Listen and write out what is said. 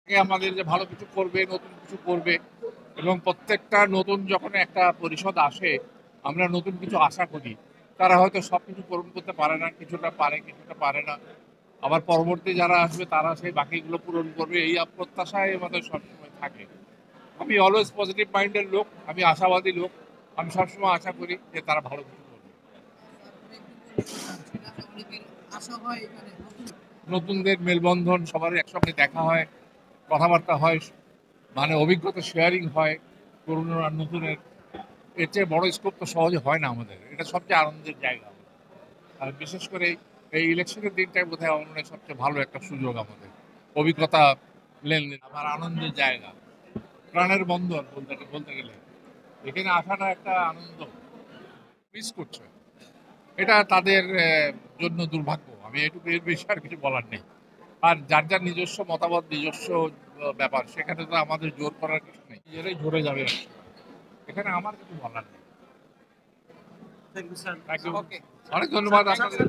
আমাদের যে ভালো কিছু করবে, নতুন কিছু করবে এবং প্রত্যেকটা নতুন যখন একটা পরিষদ আসে, আমরা নতুন কিছু আশা করি। তারা হয়তো সবকিছু পূরণ করতে পারে না, কিছুটা পারে, কিছুটা পারে না। আবার পরবর্তী যারা আসবে তারা সেই বাকিগুলো পূরণ করবে, এই প্রত্যাশায় আমাদের সবসময় থাকে। আমি অলওয়েজ পজিটিভ মাইন্ডের লোক, আমি আশাবাদী লোক। আমি সবসময় আশা করি যে তারা ভালো কিছু করবে। নতুনদের মেলবন্ধন, সবার একসঙ্গে দেখা হয়, কথাবার্তা হয়, মানে অভিজ্ঞতা শেয়ারিং হয় পুরনো আর নতুনের। এর চেয়ে বড় স্কোপ তো সহজে হয় না আমাদের, এটা সবচেয়ে আনন্দের জায়গা। আর বিশেষ করে এই ইলেকশনের দিনটাই বোধ হয় আমার মনে হয় সবচেয়ে ভালো একটা সুযোগ আমাদের, অভিজ্ঞতা লেনদেন, আমার আনন্দের জায়গা, প্রাণের বন্দর বলতে বলতে গেলে। এখানে আসাটা একটা আনন্দ। মিস করছে, এটা তাদের জন্য দুর্ভাগ্য। আমি এটুকু, এর বেশি আর কিছু বলার নেই। আর যার যার নিজস্ব মতামত, নিজস্ব ব্যাপার, সেখানে তো আমাদের জোর করার কিছু নেই, নিজেরাই ঝরে যাবে এখানে আমার কিছু বলার নেই। Thank you sir. অনেক ধন্যবাদ আপনাদের।